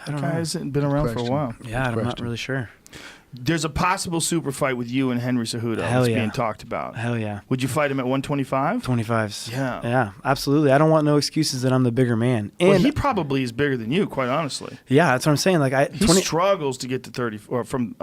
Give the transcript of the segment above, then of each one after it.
That guy hasn't been around for a while. Yeah, I'm not really sure. There's a possible super fight with you and Henry Cejudo that's being talked about. Hell yeah. Would you fight him at 125? 25s. Yeah. Yeah, absolutely. I don't want no excuses that I'm the bigger man. And well, he probably is bigger than you, quite honestly. Yeah, that's what I'm saying. Like he struggles to get to 30 or from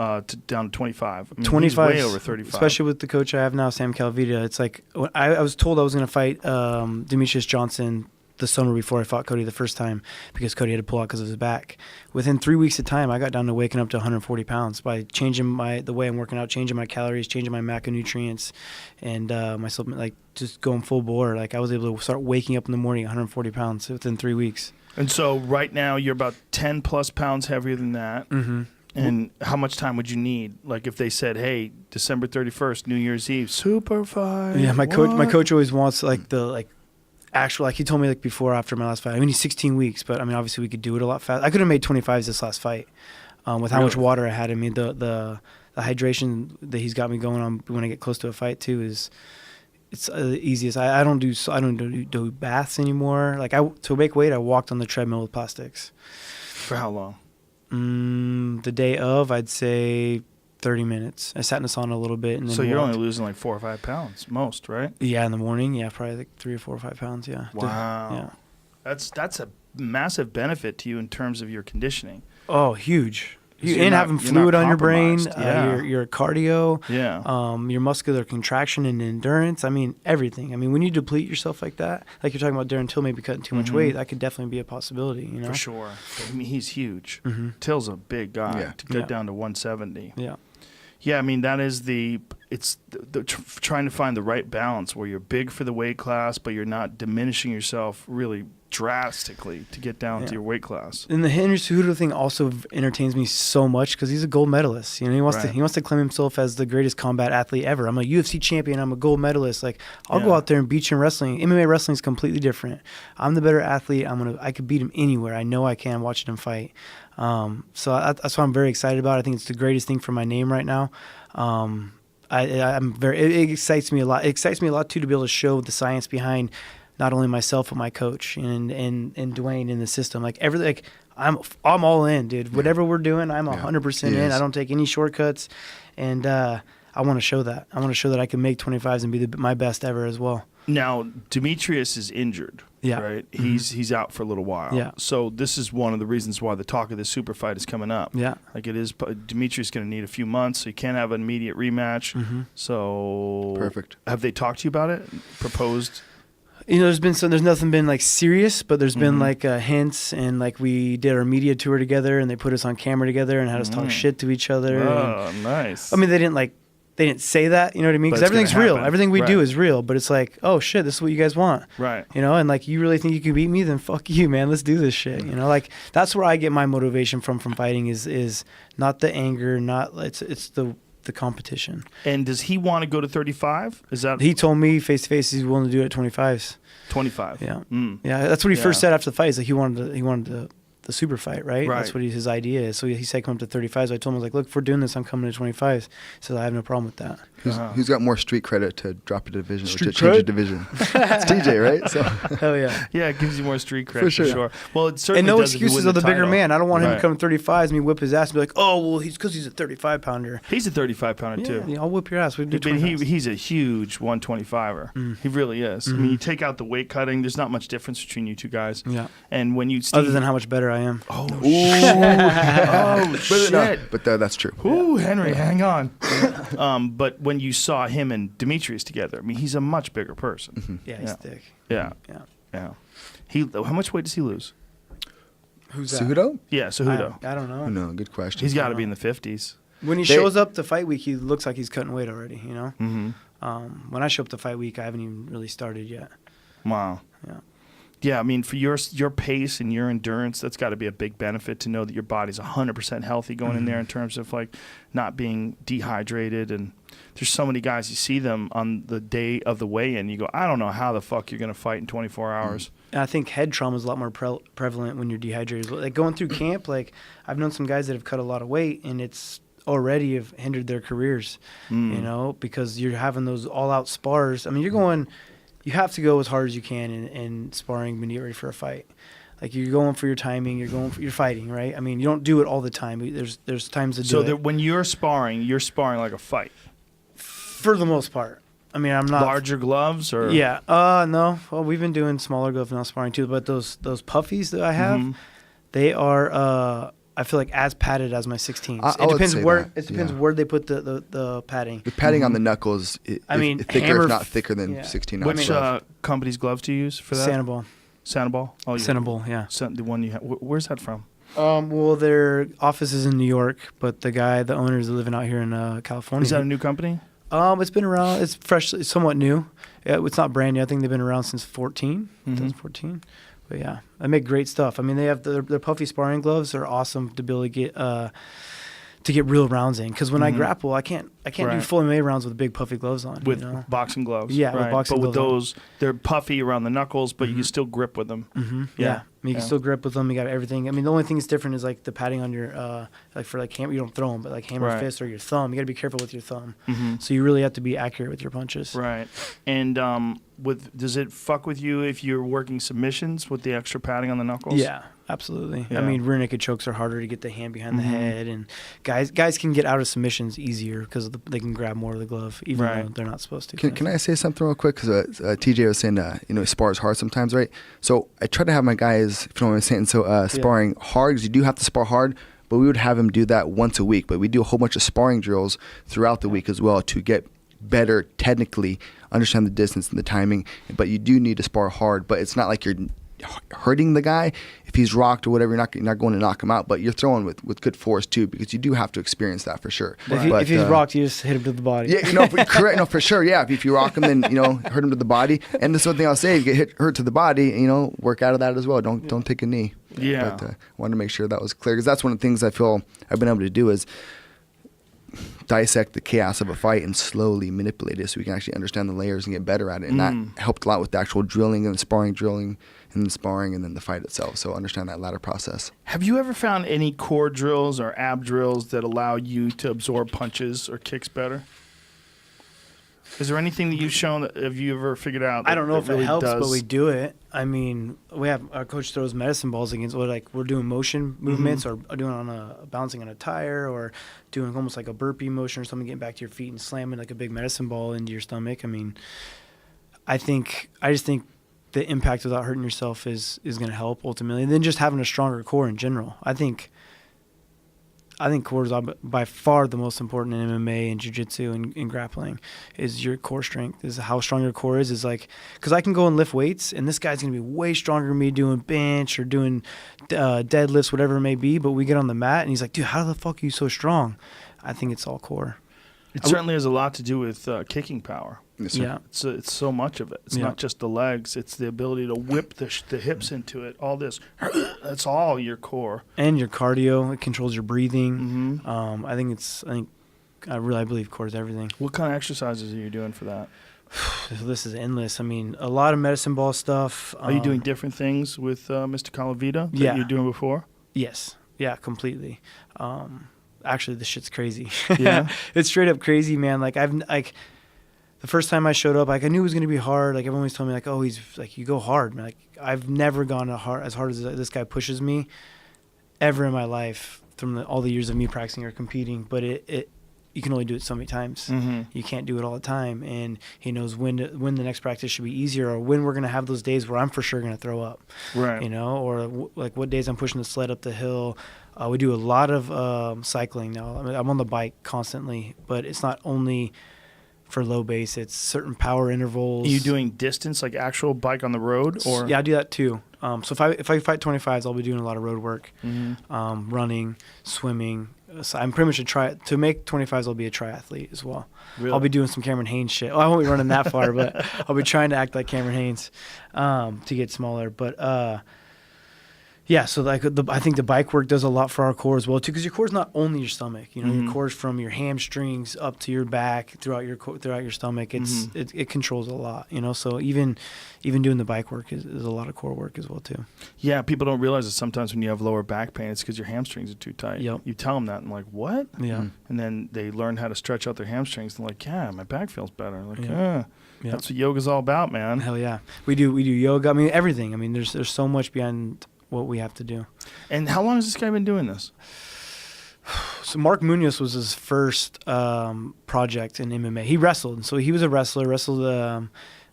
down to 25. I mean, 25, he's way over 35. Especially with the coach I have now, Sam Calavitta. It's like I was told I was going to fight Demetrius Johnson the summer before I fought Cody the first time because Cody had to pull out because of his back. Within 3 weeks of time, I got down to waking up to 140 pounds by changing the way I'm working out, changing my calories, changing my macronutrients, and my supplement, like just going full bore. Like I was able to start waking up in the morning 140 pounds within 3 weeks. And so right now you're about 10 plus pounds heavier than that. Mm-hmm. And how much time would you need? Like if they said, "Hey, December 31st, New Year's Eve, super fight." Yeah, my coach always wants actual, like he told me like before, after my last fight, I mean, he's 16 weeks, but I mean, obviously we could do it a lot faster. I could have made 25s this last fight with how much water I had. I mean, the hydration that he's got me going on when I get close to a fight too it's the easiest. I don't do baths anymore. Like to make weight, I walked on the treadmill with plastics. For how long? The day of, I'd say 30 minutes. I sat in the sauna a little bit. And then so you're only losing like 4 or 5 pounds, most, right? Yeah, in the morning. Yeah, probably like 3 or 4 or 5 pounds. Yeah. Wow. Yeah. That's a massive benefit to you in terms of your conditioning. Oh, huge. And having fluid on your brain, your cardio, your muscular contraction and endurance. I mean, everything. I mean, when you deplete yourself like that, like you're talking about Darren Till maybe cutting too much weight, that could definitely be a possibility. You know, for sure. I mean, he's huge. Till's a big guy to get down to 170. Yeah. Yeah, I mean, that is trying to find the right balance where you're big for the weight class, but you're not diminishing yourself really drastically to get down to your weight class. And the Henry Cejudo thing also entertains me so much because he's a gold medalist. You know, he wants to claim himself as the greatest combat athlete ever. I'm a UFC champion. I'm a gold medalist. Like I'll go out there and beat you in wrestling. MMA wrestling is completely different. I'm the better athlete. I could beat him anywhere. I know I can watching him fight. So that's what I'm very excited about. I think it's the greatest thing for my name right now. It excites me a lot. It excites me a lot too to be able to show the science behind not only myself but my coach and Dwayne in the system. Like I'm all in, dude. Whatever we're doing, I'm 100% in. I don't take any shortcuts, and I want to show that. I want to show that I can make 25s and be my best ever as well. Now, Demetrius is injured, right? He's out for a little while. Yeah. So this is one of the reasons why the talk of this super fight is coming up. Yeah. Like it is, Demetrius going to need a few months, so you can't have an immediate rematch. So perfect. Have they talked to you about it? Proposed? You know, there's nothing been like serious, but there's been like hints, and like we did our media tour together, and they put us on camera together and had us talk shit to each other. Oh, nice. I mean, they didn't say that, you know what I mean? Because everything's real. Everything we do is real. But it's like, oh shit, this is what you guys want, right? You know, and like, you really think you can beat me? Then fuck you, man. Let's do this shit. You know, like that's where I get my motivation from fighting is not the anger, it's the competition. And does he want to go to 35? Is that he told me face to face he's willing to do it at 25s. 25. Yeah. Yeah, that's what he first said after the fight. He's like he wanted the super fight, right? That's what his idea is. So he said come up to 35s. So I told him, I was like, look, if we're doing this, I'm coming to 25s. So I have no problem with that. Who's got more street credit to drop a division or to change a division? It's TJ, right? So hell yeah. Yeah, it gives you more street credit for sure. Well, it certainly and no does excuses of the bigger man. I don't want him to come 35s and me whip his ass and be like, oh, well, because he's a 35 pounder. He's a 35 pounder too. Yeah, I'll whip your ass. We do he's a huge 125er. He really is. I mean, you take out the weight cutting, there's not much difference between you two guys. Yeah. And when you other than how much better I am. Oh, oh shit. No, but that's true. Ooh, Henry, hang on. But when you saw him and Demetrius together, I mean, he's a much bigger person. Yeah, he's thick. Yeah. How much weight does he lose? Who's that? Cejudo? Yeah, Cejudo. I don't know. No, good question. He's got to be in the 50s. When he shows up to fight week, he looks like he's cutting weight already, you know? When I show up to fight week, I haven't even really started yet. Wow. Yeah. Yeah, I mean, for your pace and your endurance, that's got to be a big benefit to know that your body's 100% healthy going in there in terms of like not being dehydrated. And there's so many guys, you see them on the day of the weigh-in, you go, I don't know how the fuck you're going to fight in 24 hours. And I think head trauma is a lot more prevalent when you're dehydrated. Like going through camp, like I've known some guys that have cut a lot of weight and it's already have hindered their careers, you know, because you're having those all-out spars. I mean, you're going... You have to go as hard as you can in sparring when you're ready for a fight. Like you're going for your timing, you're fighting, right? I mean, you don't do it all the time. There's times to do it. So when you're sparring like a fight. For the most part. I mean, I'm not larger gloves or yeah. No. Well, we've been doing smaller gloves now sparring too. But those puffies that I have, they are I feel like as padded as my 16s. It depends where they put the padding. The padding on the knuckles, thicker if not thicker than 16 ounce. Which company's gloves do you use for that? Sandoval. Oh, Sandoval, yeah. The one you have. Where's that from? Well, their office is in New York, but the owners are living out here in California. Is that a new company? It's been around. It's fresh. It's somewhat new. It's not brand new. I think they've been around since 2014. But yeah, they make great stuff. I mean, they have their puffy sparring gloves. They're awesome to be able to get real rounds in. Because when I grapple, I can't do full MMA rounds with big puffy gloves on. With boxing gloves. Yeah, with boxing gloves. But with those, they're puffy around the knuckles, but you can still grip with them. Yeah. You can still grip with them. You got everything. I mean, the only thing that's different is like the padding on your, like for like hammer, you don't throw them, but like hammer fist or your thumb, you got to be careful with your thumb. So you really have to be accurate with your punches. Right. And does it fuck with you if you're working submissions with the extra padding on the knuckles? Yeah, absolutely. Yeah. I mean, rear naked chokes are harder to get the hand behind the head, and guys can get out of submissions easier because they can grab more of the glove, even though they're not supposed to. Can I say something real quick? Because TJ was saying, spars hard sometimes, right? So I try to have my guys, if you don't mind me saying so, sparring hard, because you do have to spar hard, but we would have him do that once a week. But we do a whole bunch of sparring drills throughout the week as well to get better technically, understand the distance and the timing. But you do need to spar hard, but it's not like you're hurting the guy. If he's rocked or whatever, you're not going to knock him out, but you're throwing with good force too, because you do have to experience that for sure. If he's rocked, you just hit him to the body. Yeah, correct. No, for sure. Yeah, if you rock him, then hurt him to the body. And this is one thing I'll say: if you get hurt to the body, work out of that as well. Don't take a knee. Yeah. But I wanted to make sure that was clear, because that's one of the things I feel I've been able to do is dissect the chaos of a fight and slowly manipulate it so we can actually understand the layers and get better at it. And that helped a lot with the actual drilling and sparring and then sparring and then the fight itself. So understand that latter process. Have you ever found any core drills or ab drills that allow you to absorb punches or kicks better? Is there anything that you've shown that have you ever figured out? I don't know if it helps, but we do it. I mean, we have our coach throws medicine balls against, we're doing motion movements or doing bouncing on a tire or doing almost like a burpee motion or something, getting back to your feet and slamming like a big medicine ball into your stomach. I mean, I just think the impact without hurting yourself is going to help ultimately. And then just having a stronger core in general. I think core is by far the most important in MMA and jiu-jitsu and grappling is your core strength, is how strong your core is like, because I can go and lift weights and this guy's going to be way stronger than me doing bench or doing deadlifts, whatever it may be, but we get on the mat and he's like, dude, how the fuck are you so strong? I think it's all core. It certainly has a lot to do with kicking power. Yes, sir. Yeah, it's so much of it. It's not just the legs; it's the ability to whip the hips into it. All this, that's all your core and your cardio. It controls your breathing. I believe core is everything. What kind of exercises are you doing for that? This is endless. I mean, a lot of medicine ball stuff. Are you doing different things with Mr. Calavitta that you're doing before? Yes. Yeah, completely. Actually, this shit's crazy. Yeah, it's straight up crazy, man. The first time I showed up, I knew it was going to be hard. Like, everyone always told me, oh, he's like, you go hard. Man, I've never gone as hard as this guy pushes me ever in my life from all the years of me practicing or competing. But you can only do it so many times. You can't do it all the time. And he knows when the next practice should be easier or when we're going to have those days where I'm for sure going to throw up. Right. Or what days I'm pushing the sled up the hill. We do a lot of cycling now. I mean, I'm on the bike constantly, but it's not only for low base, it's certain power intervals. Are you doing distance, like actual bike on the road? Or yeah, I do that too. So if I fight 25s, I'll be doing a lot of road work, running, swimming. So I'm pretty much to make 25s. I'll be a triathlete as well. Really? I'll be doing some Cameron Haynes shit. I won't be running that far, but I'll be trying to act like Cameron Haynes to get smaller. But yeah, so I think the bike work does a lot for our core as well too, because your core is not only your stomach. Your core is from your hamstrings up to your back throughout your stomach. It controls a lot. So even doing the bike work is a lot of core work as well too. Yeah, people don't realize that sometimes when you have lower back pain, it's because your hamstrings are too tight. Yep. You tell them that and like, what? Yeah. And then they learn how to stretch out their hamstrings and like, yeah, my back feels better. Like, that's what yoga's all about, man. Hell yeah, we do yoga. I mean, everything. I mean, there's so much behind what we have to do. And how long has this guy been doing this? So Mark Munoz was his first project in MMA. He wrestled, so he was a wrestler. Wrestled,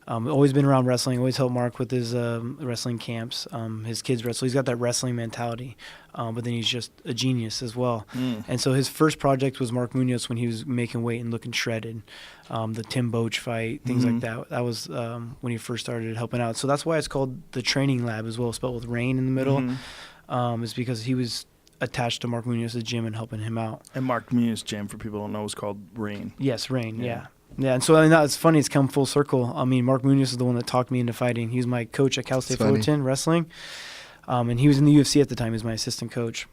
always been around wrestling. Always helped Mark with his wrestling camps. His kids wrestle. He's got that wrestling mentality, but then he's just a genius as well. And so his first project was Mark Munoz when he was making weight and looking shredded. The Tim Boach fight, things like that. That was when he first started helping out. So that's why it's called the Treigning Lab as well, spelled with rain in the middle. Is because he was attached to Mark Munoz's gym and helping him out. And Mark Munoz's gym, for people who don't know, is called Rain. Yes, Rain, yeah. And so I mean, it's funny, it's come full circle. I mean, Mark Munoz is the one that talked me into fighting. He was my coach at Cal State Fullerton wrestling. And he was in the UFC at the time. He was my assistant coach.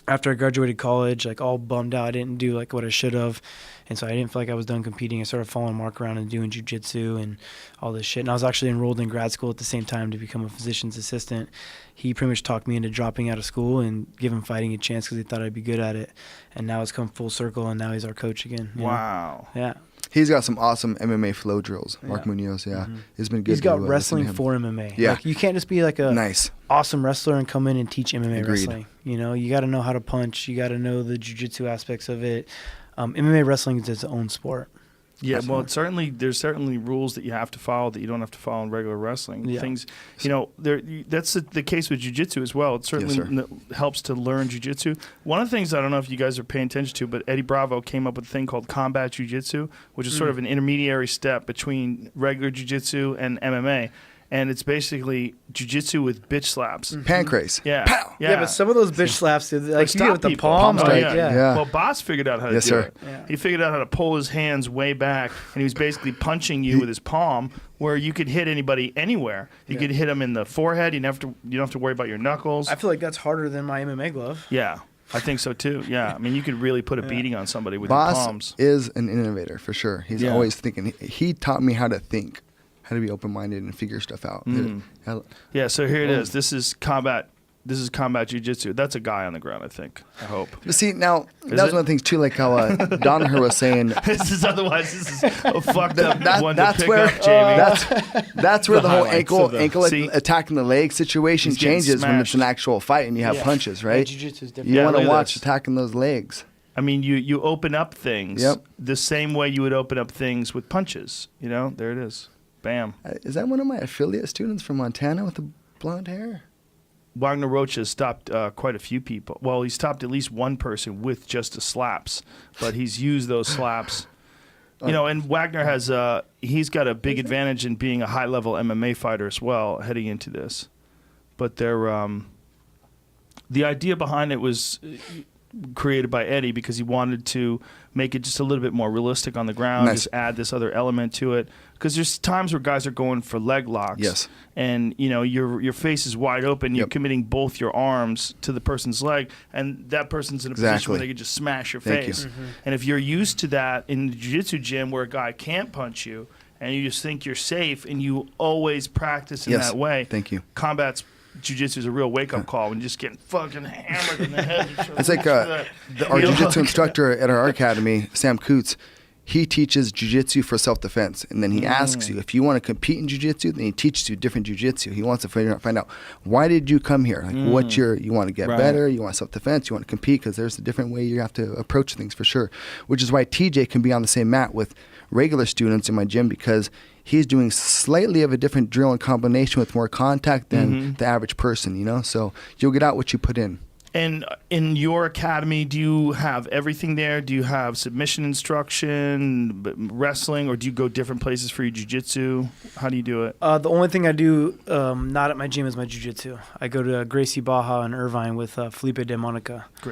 After I graduated college, like all bummed out, I didn't do like what I should have. And so I didn't feel like I was done competing. I started following Mark around and doing jiu-jitsu and all this shit. And I was actually enrolled in grad school at the same time to become a physician's assistant. He pretty much talked me into dropping out of school and giving fighting a chance because he thought I'd be good at it. And now it's come full circle, and now he's our coach again. Wow. Yeah. He's got some awesome MMA flow drills, Mark Munoz. Yeah, it's been good. He's got wrestling for MMA. Yeah, like, you can't just be like a awesome wrestler and come in and teach MMA wrestling. You know, you got to know how to punch. You got to know the jiu-jitsu aspects of it. MMA wrestling is its own sport. Yeah, well, there's certainly rules that you have to follow that you don't have to follow in regular wrestling. Yeah. Things, you know, that's the case with jiu-jitsu as well. It certainly helps to learn jiu-jitsu. One of the things, I don't know if you guys are paying attention to, but Eddie Bravo came up with a thing called combat jiu-jitsu, which is sort of an intermediary step between regular jiu-jitsu and MMA. And it's basically jiu-jitsu with bitch slaps. Pancrase. Yeah. Pow! Yeah, but some of those bitch slaps, like you do with the palm. Yeah. Well, Boss figured out how to do it. Yeah. He figured out how to pull his hands way back, and he was basically punching you with his palm, where you could hit anybody anywhere. You could hit him in the forehead. You don't have to worry about your knuckles. I feel like that's harder than my MMA glove. Yeah. I think so too. Yeah, I mean, you could really put a beating on somebody with Boss your palms. Is an innovator for sure. He's always thinking. He taught me how to think, how to be open-minded and figure stuff out. Yeah, so here it is. This is combat jiu-jitsu. That's a guy on the ground, I think. I hope. But see, now, that was one of the things, too, like how Danaher was saying. This is a fucked up one that's to pick where, up, Jamie. That's where the whole ankle attacking the leg situation changes smashed. when it's an actual fight and you have punches, right? Yeah, jiu-jitsu is different. You want to watch attacking those legs. I mean, you open up things the same way you would open up things with punches. You know, there it is. Bam. Is that one of my affiliate students from Montana with the blonde hair? Wagner Rocha has stopped quite a few people. Well, he's stopped at least one person with just the slaps, but he's used those slaps. You know, and Wagner has he's got a big advantage in being a high-level MMA fighter as well heading into this. But they're the idea behind it was created by Eddie because he wanted to make it just a little bit more realistic on the ground, just add this other element to it. Because there's times where guys are going for leg locks, and you know your face is wide open. You're committing both your arms to the person's leg, and that person's in a position where they can just smash your face. And if you're used to that in the jiu-jitsu gym where a guy can't punch you, and you just think you're safe, and you always practice in that way, combat's jiu-jitsu is a real wake-up call when you're just getting fucking hammered in the head. It's like our jiu-jitsu instructor at our academy, Sam Coots, he teaches jiu-jitsu for self-defense. And then he asks you, if you want to compete in jiu-jitsu, then he teaches you different jiu-jitsu. He wants to find out, why did you come here? Like, what's you want to get better? You want self-defense? You want to compete? Because there's a different way you have to approach things for sure. Which is why TJ can be on the same mat with regular students in my gym because he's doing slightly of a different drill and combination with more contact than the average person, you know? So you'll get out what you put in. And in your academy, do you have everything there? Do you have submission instruction, wrestling, or do you go different places for your jiu-jitsu? How do you do it? The only thing I do not at my gym is my jiu-jitsu. I go to Gracie Baja in Irvine with Felipe De Monica. Great